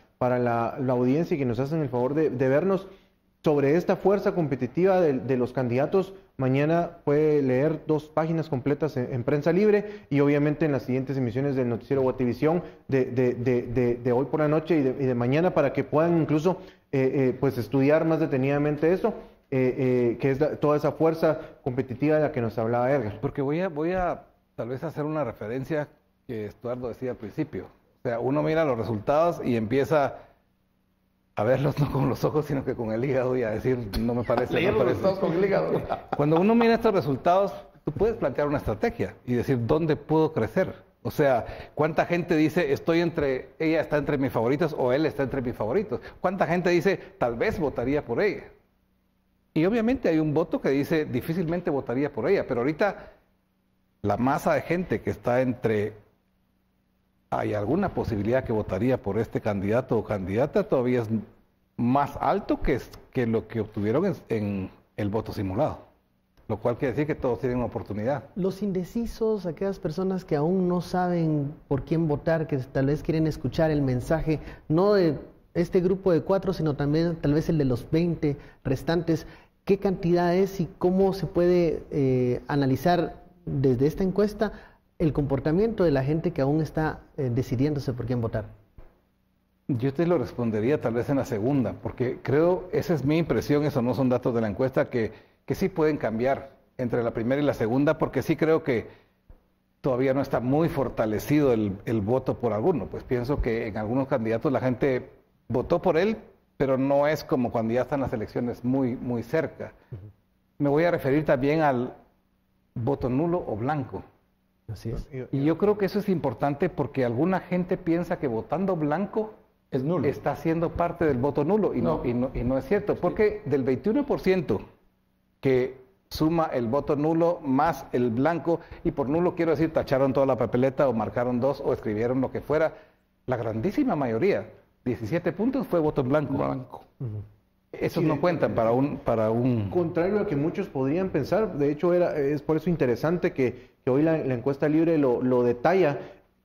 audiencia y que nos hacen el favor de vernos sobre esta fuerza competitiva de los candidatos. Mañana puede leer 2 páginas completas en Prensa Libre y obviamente en las siguientes emisiones del noticiero Guativisión de hoy por la noche y de mañana, para que puedan incluso pues estudiar más detenidamente eso. Que es toda esa fuerza competitiva de la que nos hablaba Edgar. Porque voy a tal vez hacer una referencia que Estuardo decía al principio. O sea, uno mira los resultados y empieza a verlos no con los ojos, sino que con el hígado y a decir, no me parece. Leer los resultados con el hígado. Cuando uno mira estos resultados, tú puedes plantear una estrategia y decir, ¿dónde puedo crecer? O sea, ¿cuánta gente dice, ella está entre mis favoritos o él está entre mis favoritos? ¿Cuánta gente dice, tal vez votaría por ella? Y obviamente hay un voto que dice difícilmente votaría por ella, pero ahorita la masa de gente que está hay alguna posibilidad que votaría por este candidato o candidata todavía es más alto que lo que obtuvieron en el voto simulado, lo cual quiere decir que todos tienen una oportunidad. Los indecisos, aquellas personas que aún no saben por quién votar, que tal vez quieren escuchar el mensaje, no de este grupo de 4, sino también tal vez el de los 20 restantes, ¿qué cantidad es y cómo se puede analizar desde esta encuesta el comportamiento de la gente que aún está decidiéndose por quién votar? Yo te lo respondería tal vez en la segunda, porque creo, esa es mi impresión, eso no son datos de la encuesta, que sí pueden cambiar entre la primera y la segunda, porque sí creo que todavía no está muy fortalecido el voto por alguno. Pues pienso que en algunos candidatos la gente votó por él, pero no es como cuando ya están las elecciones muy, muy cerca. Me voy a referir también al voto nulo o blanco. Así es. Y yo creo que eso es importante porque alguna gente piensa que votando blanco es nulo. Está siendo parte del voto nulo y no es cierto, porque del 21% que suma el voto nulo más el blanco, y por nulo quiero decir tacharon toda la papeleta o marcaron 2 o escribieron lo que fuera, la grandísima mayoría, 17 puntos, fue voto en blanco. Esos no cuentan para un... Contrario a lo que muchos podrían pensar, de hecho es por eso interesante que hoy la encuesta libre lo detalla.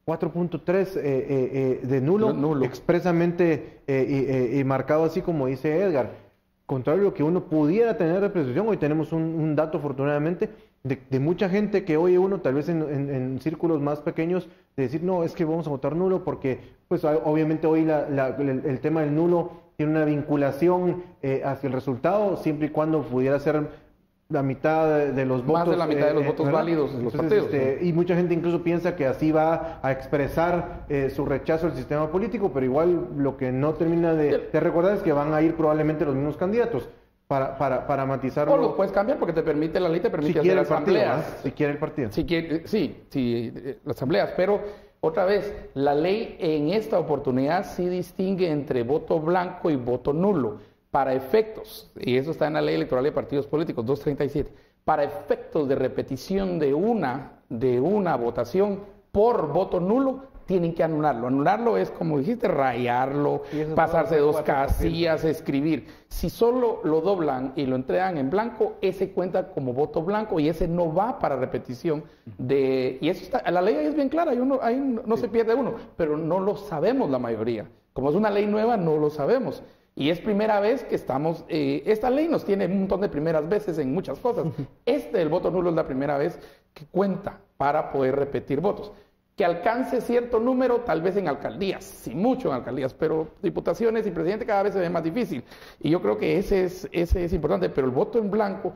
4.3 de nulo, expresamente y marcado así como dice Edgar. Contrario a lo que uno pudiera tener de percepción, hoy tenemos un dato afortunadamente de mucha gente que oye uno tal vez en círculos más pequeños de decir no, es que vamos a votar nulo porque pues obviamente hoy el tema del nulo tiene una vinculación hacia el resultado siempre y cuando pudiera ser la mitad de los votos. Más de la mitad de los votos válidos en los partidos. Y mucha gente incluso piensa que así va a expresar su rechazo al sistema político, pero igual lo que no termina de recordar es que van a ir probablemente los mismos candidatos para matizarlo. O lo puedes cambiar porque la ley te permite hacer asambleas. Si quiere el partido. Sí, las asambleas, pero otra vez, la ley en esta oportunidad sí distingue entre voto blanco y voto nulo. Para efectos, y eso está en la Ley Electoral de Partidos Políticos 237, para efectos de repetición de una votación por voto nulo, tienen que anularlo. Anularlo es, como dijiste, rayarlo, pasarse 2 casillas, escribir. Si solo lo doblan y lo entregan en blanco, ese cuenta como voto blanco y ese no va para repetición de... Y eso está, la ley ahí es bien clara, ahí no se pierde uno, pero no lo sabemos la mayoría. Como es una ley nueva, no lo sabemos. Y es primera vez que estamos, esta ley nos tiene un montón de primeras veces en muchas cosas. El voto nulo es la primera vez que cuenta para poder repetir votos. Que alcance cierto número, tal vez en alcaldías, sí mucho en alcaldías, pero diputaciones y presidente cada vez se ve más difícil. Y yo creo que ese es importante, pero el voto en blanco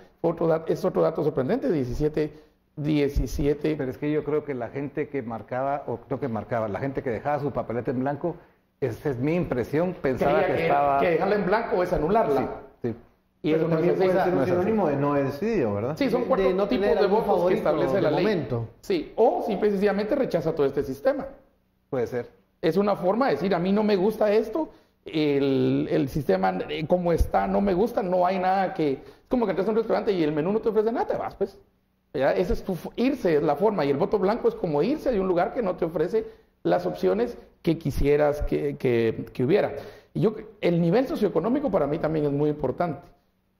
es otro dato sorprendente, 17. Pero es que yo creo que la gente que marcaba, la gente que dejaba su papeleta en blanco, esa es mi impresión, pensaba que estaba... Que dejarla en blanco es anularla. Sí. Y eso también puede ser un sinónimo de no decidido, ¿verdad? Sí, son 4 no tipos de votos que establece la ley. Momento. Sí, o simple y sencillamente rechaza todo este sistema. Puede ser. Es una forma de decir, a mí no me gusta esto, el sistema como está no me gusta, no hay nada que... Es como que entras a un restaurante y el menú no te ofrece nada, te vas, pues. Ese es irse, es la forma. Y el voto blanco es como irse de un lugar que no te ofrece las opciones que quisieras que hubiera. Y el nivel socioeconómico para mí también es muy importante,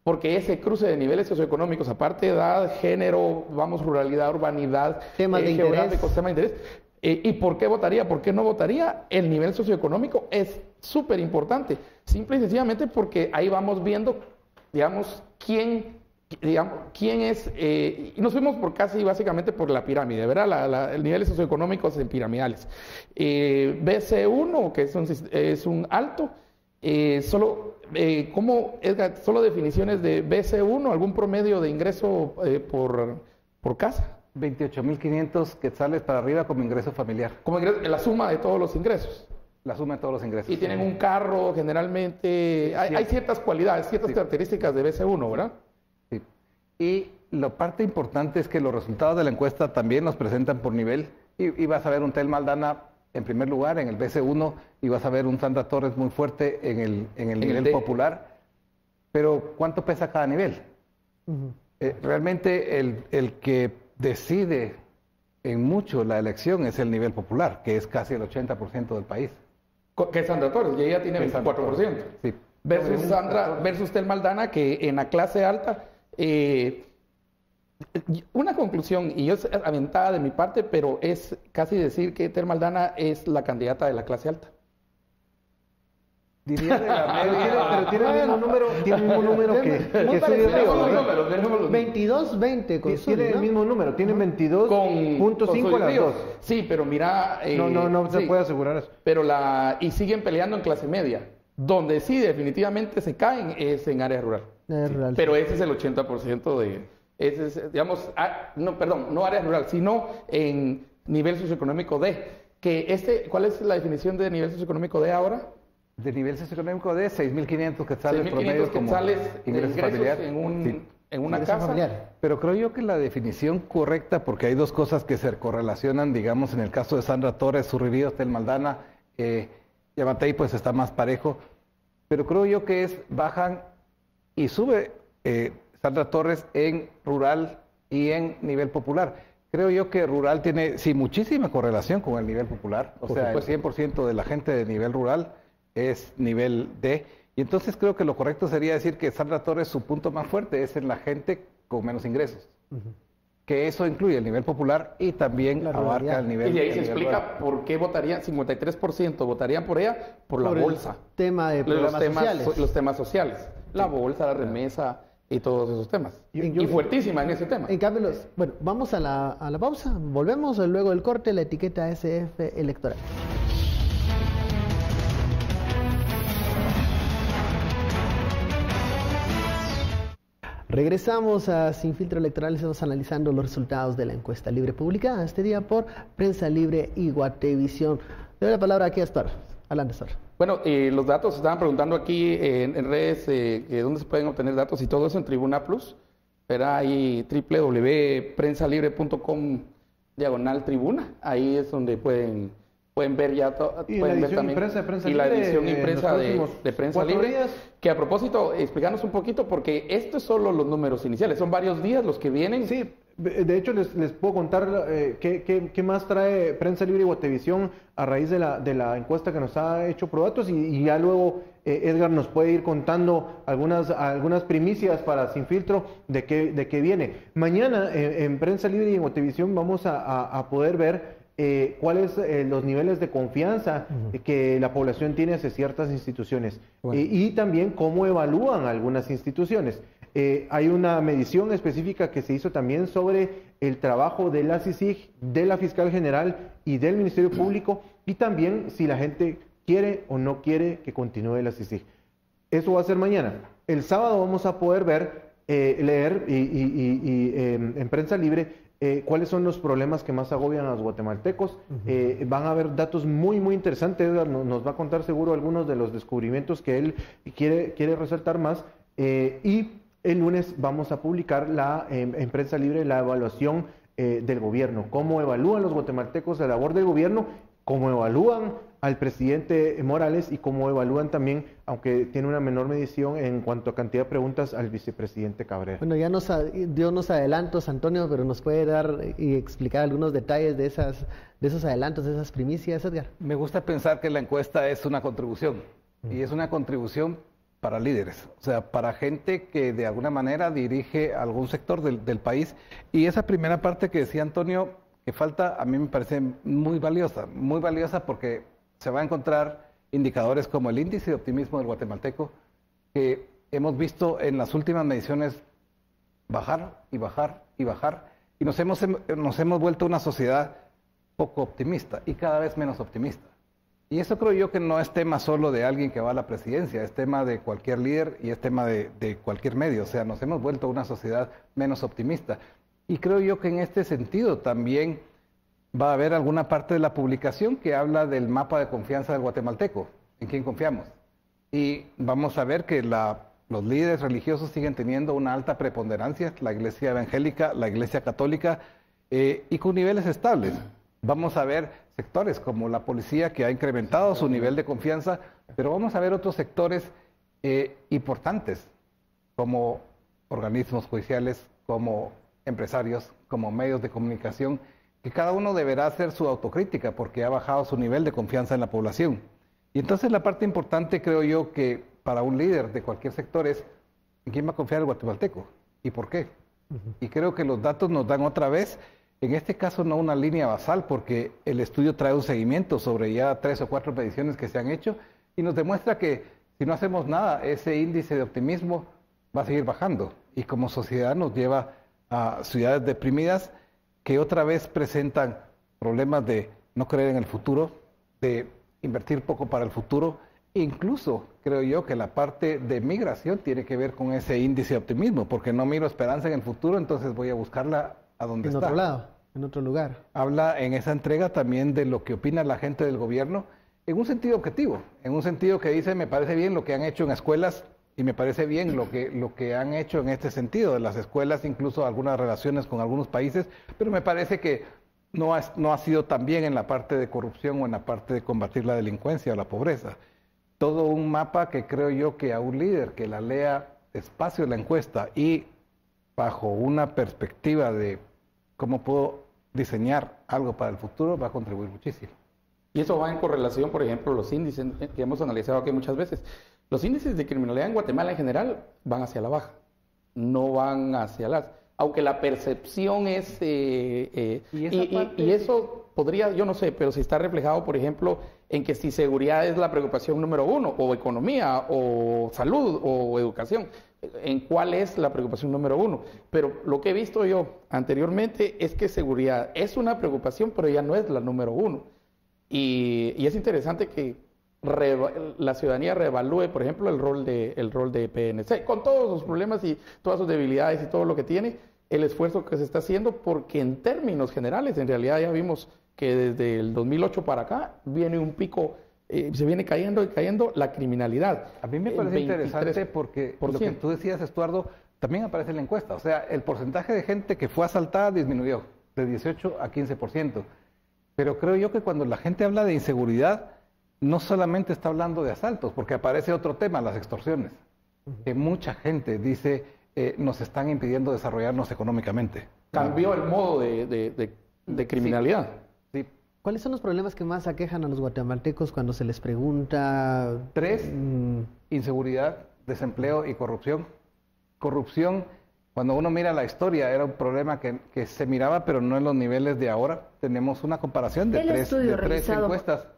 porque ese cruce de niveles socioeconómicos, aparte de edad, género, ruralidad, urbanidad, temas de geográficos, temas de interés. ¿Y por qué votaría? ¿Por qué no votaría? El nivel socioeconómico es súper importante, simple y sencillamente porque ahí vamos viendo, digamos, quién es, y nos fuimos básicamente por la pirámide, ¿verdad? El niveles socioeconómicos en piramidales. BC1, que es un alto, solo definiciones de BC1, algún promedio de ingreso por casa. 28.500 quetzales para arriba como ingreso familiar. Como la suma de todos los ingresos. La suma de todos los ingresos. Y tienen un carro, generalmente, hay ciertas cualidades, ciertas características de BC1, ¿verdad? Sí. Y la parte importante es que los resultados de la encuesta también nos presentan por nivel. Y vas a ver un Tel Maldana en primer lugar en el BC1 y vas a ver un Sandra Torres muy fuerte en el nivel popular. Pero ¿cuánto pesa cada nivel? Realmente el que decide en mucho la elección es el nivel popular, que es casi el 80% del país. Que es Sandra Torres, y ella tiene 24%. Sí. Versus Tel Maldana, que en la clase alta... una conclusión, y es aventada de mi parte, pero es casi decir que Tel Maldana es la candidata de la clase alta. Diría de la pero tiene el mismo número que Estudio Río, ¿verdad? 22-20 con Zuli, Tiene ¿no? el mismo número, tiene 22.5 a las 2. Sí, pero mira... No se puede asegurar eso. Pero y siguen peleando en clase media. Donde sí definitivamente se caen es en área rural. Rural. Pero ese es el 80% de... Ese es, digamos, no área rural, sino en nivel socioeconómico D. ¿Cuál es la definición de nivel socioeconómico D ahora? De nivel socioeconómico de 6.500 quetzales 6.500 promedio como ingresos familiares en una Ingreso casa. familiar. Pero creo yo que la definición correcta, porque hay dos cosas que se correlacionan, digamos, en el caso de Sandra Torres, Surrirío, Tel Maldana, Yamatei, pues está más parejo, pero creo yo que bajan y sube Sandra Torres en rural y en nivel popular. Creo yo que rural tiene, sí, muchísima correlación con el nivel popular, o sea, el 100% de la gente de nivel rural es nivel D, y entonces creo que lo correcto sería decir que Sandra Torres, su punto más fuerte es en la gente con menos ingresos. Que eso incluye el nivel popular y también abarca el nivel... Y de ahí se nivel explica rural. por qué votarían, 53% votarían por ella, por la bolsa. Tema de programas sociales. Los temas sociales. La bolsa, la remesa y todos esos temas. Y fuertísima en ese tema. En cambio, bueno, vamos a la pausa, volvemos luego del corte, la etiqueta SF electoral. Regresamos a Sin Filtro Electoral, estamos analizando los resultados de la encuesta libre publicada este día por Prensa Libre y Guatevisión. Le doy la palabra aquí a Astor. Adelante, Astor. Bueno, los datos, estaban preguntando aquí en redes dónde se pueden obtener datos y todo eso en Tribuna Plus. Verá ahí www.prensalibre.com/tribuna. Ahí es donde pueden ver ya pueden ver también prensa y la libre, edición impresa de Prensa Libre. Días. Que a propósito, explícanos un poquito, porque esto es solo los números iniciales, son varios días los que vienen. Sí, de hecho les puedo contar qué más trae Prensa Libre y Guatevisión a raíz de la encuesta que nos ha hecho Prodatos, y ya luego Edgar nos puede ir contando algunas primicias para Sin Filtro de qué viene. Mañana en Prensa Libre y en Guatevisión vamos a poder ver cuáles los niveles de confianza que la población tiene hacia ciertas instituciones, y también cómo evalúan algunas instituciones. Hay una medición específica que se hizo también sobre el trabajo de la CICIG, de la Fiscal General y del Ministerio Público, y también si la gente quiere o no quiere que continúe la CICIG. Eso va a ser mañana. El sábado vamos a poder leer en Prensa Libre cuáles son los problemas que más agobian a los guatemaltecos. Van a haber datos muy interesantes. Edgar nos va a contar seguro algunos de los descubrimientos que él quiere resaltar más. Y el lunes vamos a publicar en Prensa Libre la evaluación del gobierno. Cómo evalúan los guatemaltecos la labor del gobierno, cómo evalúan al presidente Morales y cómo evalúan también, aunque tiene una menor medición en cuanto a cantidad de preguntas, al vicepresidente Cabrera. Bueno, ya dio unos adelantos, Antonio, pero nos puede dar y explicar algunos detalles de esos adelantos, de esas primicias, Edgar. Me gusta pensar que la encuesta es una contribución, y es una contribución para líderes, o sea, para gente que de alguna manera dirige algún sector del país. Y esa primera parte que decía Antonio, que falta, a mí me parece muy valiosa porque se va a encontrar indicadores como el índice de optimismo del guatemalteco, que hemos visto en las últimas mediciones bajar y bajar y bajar, y nos hemos vuelto una sociedad poco optimista y cada vez menos optimista. Y eso creo yo que no es tema solo de alguien que va a la presidencia, es tema de cualquier líder y es tema de cualquier medio. O sea, nos hemos vuelto una sociedad menos optimista. Y creo yo que en este sentido también va a haber alguna parte de la publicación que habla del mapa de confianza del guatemalteco, en quién confiamos. Y vamos a ver que los líderes religiosos siguen teniendo una alta preponderancia, la iglesia evangélica, la iglesia católica, y con niveles estables. Vamos a ver sectores como la policía, que ha incrementado su nivel de confianza, pero vamos a ver otros sectores importantes, como organismos judiciales, como empresarios, como medios de comunicación, que cada uno deberá hacer su autocrítica porque ha bajado su nivel de confianza en la población. Y entonces la parte importante, creo yo, que para un líder de cualquier sector es ¿en quién va a confiar el guatemalteco? ¿Y por qué? Y creo que los datos nos dan otra vez, en este caso no una línea basal, porque el estudio trae un seguimiento sobre ya 3 o 4 mediciones que se han hecho y nos demuestra que Si no hacemos nada, ese índice de optimismo va a seguir bajando y como sociedad nos lleva a ciudades deprimidas que otra vez presentan problemas de no creer en el futuro, de invertir poco para el futuro. Incluso creo yo que la parte de migración tiene que ver con ese índice de optimismo, porque no miro esperanza en el futuro, entonces voy a buscarla a donde está. En otro lado, en otro lugar. Habla en esa entrega también de lo que opina la gente del gobierno en un sentido objetivo, en un sentido que dice, me parece bien lo que han hecho en escuelas y me parece bien lo que han hecho en este sentido de las escuelas, incluso algunas relaciones con algunos países, pero me parece que no ha sido tan bien en la parte de corrupción o en la parte de combatir la delincuencia o la pobreza. Todo un mapa que creo yo que a un líder que la lea despacio la encuesta y bajo una perspectiva de cómo puedo diseñar algo para el futuro va a contribuir muchísimo. Y eso va en correlación, por ejemplo, los índices que hemos analizado aquí muchas veces. Los índices de criminalidad en Guatemala en general van hacia la baja, no van hacia las... Aunque la percepción es... y eso podría, yo no sé, pero si está reflejado, por ejemplo, en que si seguridad es la preocupación número uno, o economía, o salud, o educación, en cuál es la preocupación número uno. Pero lo que he visto yo anteriormente es que seguridad es una preocupación, pero ya no es la número uno. Y es interesante que la ciudadanía reevalúe, por ejemplo, el rol de PNC, con todos sus problemas y todas sus debilidades y todo lo que tiene, el esfuerzo que se está haciendo, porque en términos generales, en realidad ya vimos que desde el 2008 para acá viene un pico, se viene cayendo y cayendo la criminalidad. A mí me parece interesante porque lo que tú decías, Estuardo, también aparece en la encuesta. O sea, el porcentaje de gente que fue asaltada disminuyó de 18 a 15%. Pero creo yo que cuando la gente habla de inseguridad, no solamente está hablando de asaltos, porque aparece otro tema, las extorsiones. Que mucha gente dice, nos están impidiendo desarrollarnos económicamente. Cambió el modo de criminalidad. Sí. ¿Cuáles son los problemas que más aquejan a los guatemaltecos cuando se les pregunta? 3, inseguridad, desempleo y corrupción. Corrupción, cuando uno mira la historia, era un problema que se miraba, pero no en los niveles de ahora. Tenemos una comparación de tres encuestas.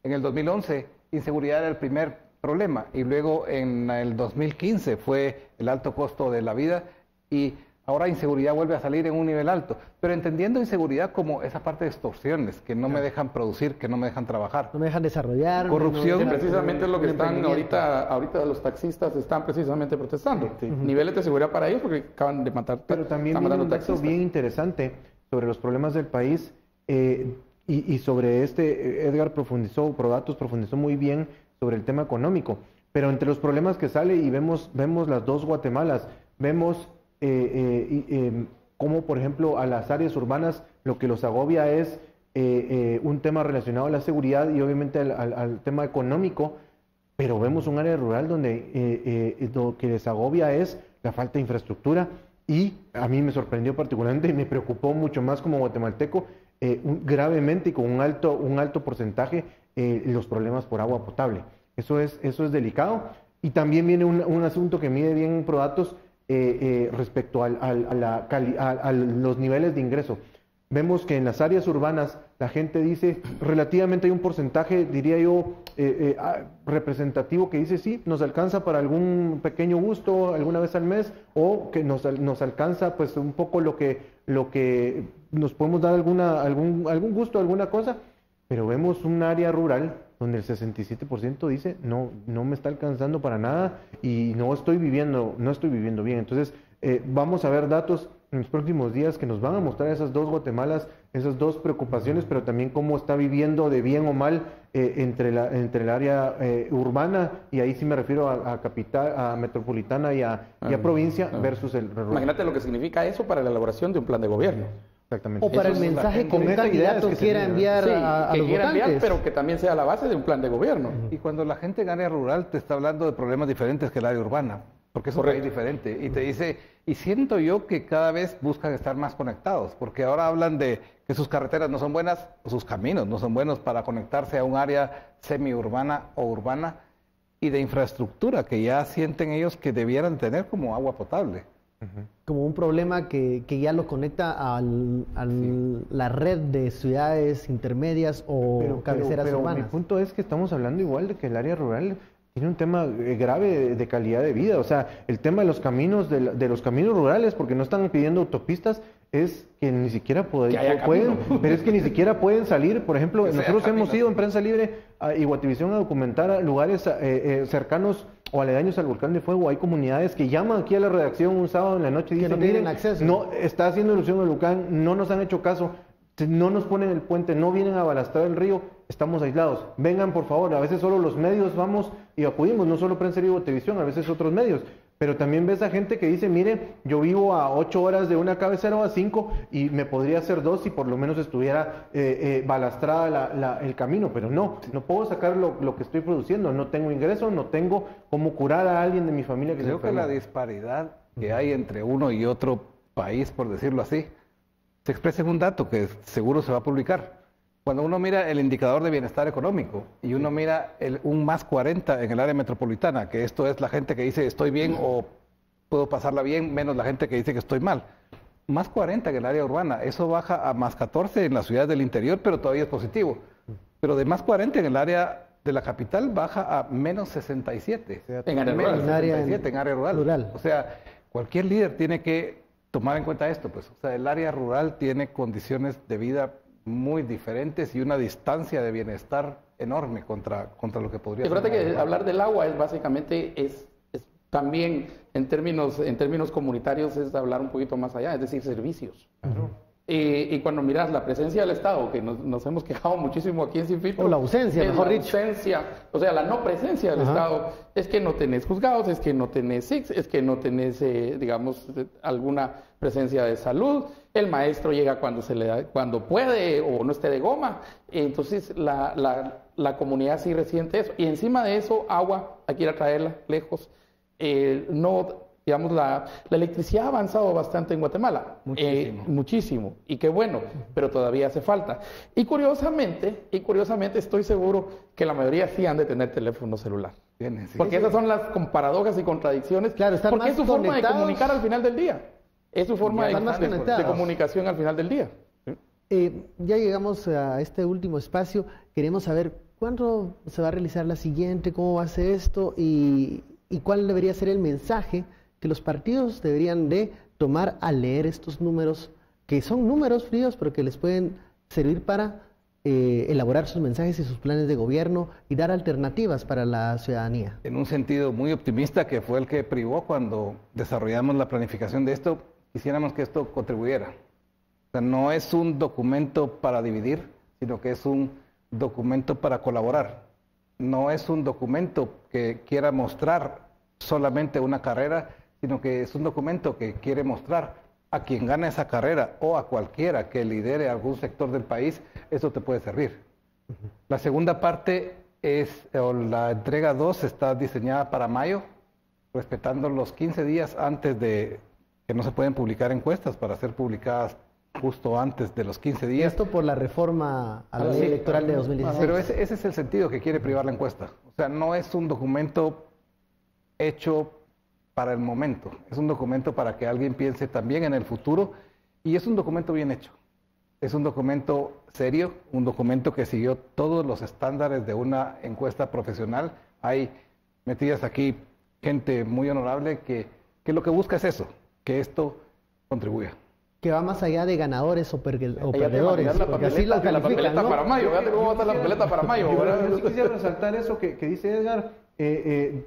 En el 2011, inseguridad era el primer problema, y luego en el 2015 fue el alto costo de la vida, y ahora inseguridad vuelve a salir en un nivel alto, pero entendiendo inseguridad como esa parte de extorsiones, que no me dejan producir, que no me dejan trabajar. No me dejan desarrollar. Corrupción. Que precisamente es lo que están ahorita los taxistas están precisamente protestando. Sí. Niveles de seguridad para ellos porque acaban de matar. Pero también viene un dato bien interesante sobre los problemas del país y sobre Edgar Prodatos profundizó muy bien sobre el tema económico. Pero entre los problemas que sale y vemos las dos Guatemalas, vemos como por ejemplo a las áreas urbanas lo que los agobia es un tema relacionado a la seguridad y obviamente al tema económico, pero vemos un área rural donde lo que les agobia es la falta de infraestructura, y a mí me sorprendió particularmente y me preocupó mucho más como guatemalteco gravemente y con un alto porcentaje los problemas por agua potable. Eso es delicado. Y también viene un asunto que mide bien Prodatos respecto a los niveles de ingreso. Vemos que en las áreas urbanas la gente dice, relativamente hay un porcentaje, diría yo, representativo, que dice sí, nos alcanza para algún pequeño gusto alguna vez al mes, o que nos alcanza pues un poco lo que nos podemos dar algún gusto, alguna cosa. Pero vemos un área rural donde el 67% dice no me está alcanzando para nada y no estoy viviendo bien. Entonces vamos a ver datos en los próximos días que nos van a mostrar esas dos Guatemalas, esas dos preocupaciones, pero también cómo está viviendo de bien o mal entre el área urbana, y ahí sí me refiero a capital, a metropolitana y a provincia versus el rural. Imagínate lo que significa eso para la elaboración de un plan de gobierno. Exactamente. O para el mensaje que un candidato quiera enviar a los votantes. Pero que también sea la base de un plan de gobierno. Y cuando la gente en área rural te está hablando de problemas diferentes que el área urbana, porque es un país diferente, y te dice, y siento yo que cada vez buscan estar más conectados, porque ahora hablan de que sus carreteras no son buenas, o sus caminos no son buenos para conectarse a un área semiurbana o urbana, y de infraestructura que ya sienten ellos que debieran tener como agua potable. Como un problema que ya lo conecta a la red de ciudades intermedias o cabeceras urbanas. Mi punto es que estamos hablando igual de que el área rural tiene un tema grave de calidad de vida. O sea, el tema de los caminos, de los caminos rurales, porque no están pidiendo autopistas, es que ni siquiera pueden, pero es que ni siquiera pueden salir. Por ejemplo, nosotros hemos ido en Prensa Libre y Guativisión a documentar a lugares cercanos o aledaños al volcán de fuego. Hay comunidades que llaman aquí a la redacción un sábado en la noche y dicen, no tienen acceso. No, está haciendo erupción el volcán, no nos han hecho caso, no nos ponen el puente, no vienen a balastrar el río, estamos aislados. Vengan, por favor. A veces solo los medios vamos y acudimos, no solo Prensa Libre y Guativisión, a veces otros medios. Pero también ves a gente que dice, mire, yo vivo a 8 horas de una cabecera o a 5 y me podría hacer 2 si por lo menos estuviera balastrada el camino, pero no puedo sacar lo que estoy produciendo, no tengo ingreso, no tengo cómo curar a alguien de mi familia que Creo que la disparidad que hay entre uno y otro país, por decirlo así, se expresa en un dato que seguro se va a publicar. Cuando uno mira el indicador de bienestar económico y uno mira un más 40 en el área metropolitana, que esto es la gente que dice estoy bien o puedo pasarla bien, menos la gente que dice que estoy mal. Más 40 en el área urbana, eso baja a más 14 en las ciudades del interior, pero todavía es positivo. Pero de más 40 en el área de la capital baja a menos 67. En área rural. En área rural. O sea, cualquier líder tiene que tomar en cuenta esto, pues. O sea, el área rural tiene condiciones de vida muy diferentes y una distancia de bienestar enorme contra lo que podría ser. Fíjate que hablar del agua es básicamente es también en términos comunitarios es hablar un poquito más allá, es decir, servicios. Y cuando miras la presencia del Estado, que nos hemos quejado muchísimo aquí en Sin Filtro, o la ausencia, mejor dicho. O sea, la no presencia del Estado, es que no tenés juzgados, es que no tenés SICS, es que no tenés, digamos, alguna presencia de salud, el maestro llega cuando puede o no esté de goma, entonces la comunidad sí resiente eso, y encima de eso, agua, hay que ir a traerla lejos, digamos, la electricidad ha avanzado bastante en Guatemala. Muchísimo. Y qué bueno, pero todavía hace falta. Y curiosamente estoy seguro que la mayoría sí han de tener teléfono celular. Bien, sí, porque esas son las paradojas y contradicciones. Claro, están porque más es su forma conectados. de comunicar al final del día. Es su forma de comunicación al final del día. Ya llegamos a este último espacio. Queremos saber cuándo se va a realizar la siguiente, cómo va a ser esto y cuál debería ser el mensaje que los partidos deberían de tomar al leer estos números, que son números fríos, pero que les pueden servir para elaborar sus mensajes y sus planes de gobierno y dar alternativas para la ciudadanía. En un sentido muy optimista, que fue el que privó cuando desarrollamos la planificación de esto, quisiéramos que esto contribuyera. O sea, no es un documento para dividir, sino que es un documento para colaborar. No es un documento que quiera mostrar solamente una carrera, sino que es un documento que quiere mostrar a quien gana esa carrera o a cualquiera que lidere algún sector del país, eso te puede servir. La segunda parte la entrega 2 está diseñada para mayo, respetando los 15 días antes de que no se pueden publicar encuestas para ser publicadas justo antes de los 15 días. Esto por la reforma a la ley electoral de 2016. Pero ese es el sentido que quiere privar la encuesta. O sea, no es un documento hecho para el momento. Es un documento para que alguien piense también en el futuro y es un documento bien hecho. Es un documento serio, un documento que siguió todos los estándares de una encuesta profesional. Hay metidas aquí gente muy honorable que lo que busca es eso, que esto contribuya. Que va más allá de ganadores o perdedores, porque así lo califican, papeleta, ¿no? Para mayo, fíjate cómo va a estar la papeleta para mayo. Yo sí quisiera resaltar eso que dice Edgar.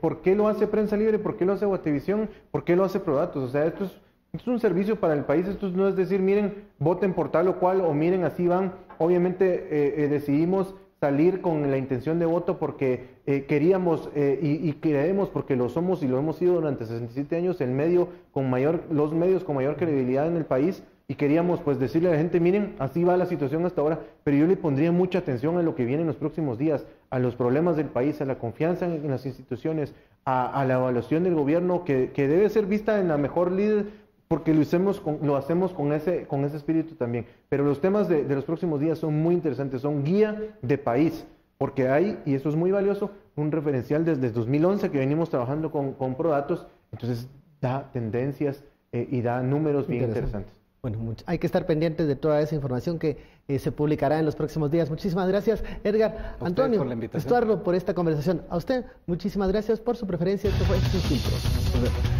¿Por qué lo hace Prensa Libre? ¿Por qué lo hace Guativisión? ¿Por qué lo hace Prodatos? O sea, esto es un servicio para el país. Esto no es decir, miren, voten por tal o cual, o miren, así van. Obviamente decidimos salir con la intención de voto porque queríamos y creemos, porque lo somos y lo hemos sido durante 67 años, los medios con mayor credibilidad en el país, y queríamos pues decirle a la gente, miren, así va la situación hasta ahora, pero yo le pondría mucha atención a lo que viene en los próximos días, a los problemas del país, a la confianza en las instituciones, a la evaluación del gobierno, que debe ser vista en la mejor líder, porque lo hacemos con ese espíritu también. Pero los temas de los próximos días son muy interesantes, son guía de país, porque hay, y eso es muy valioso, un referencial desde 2011 que venimos trabajando con Prodatos, entonces da tendencias y da números bien interesantes. Bueno, hay que estar pendientes de toda esa información que se publicará en los próximos días. Muchísimas gracias, Edgar, Antonio, Estuardo, por esta conversación. A usted, muchísimas gracias por su preferencia. Esto fue Sin Filtro.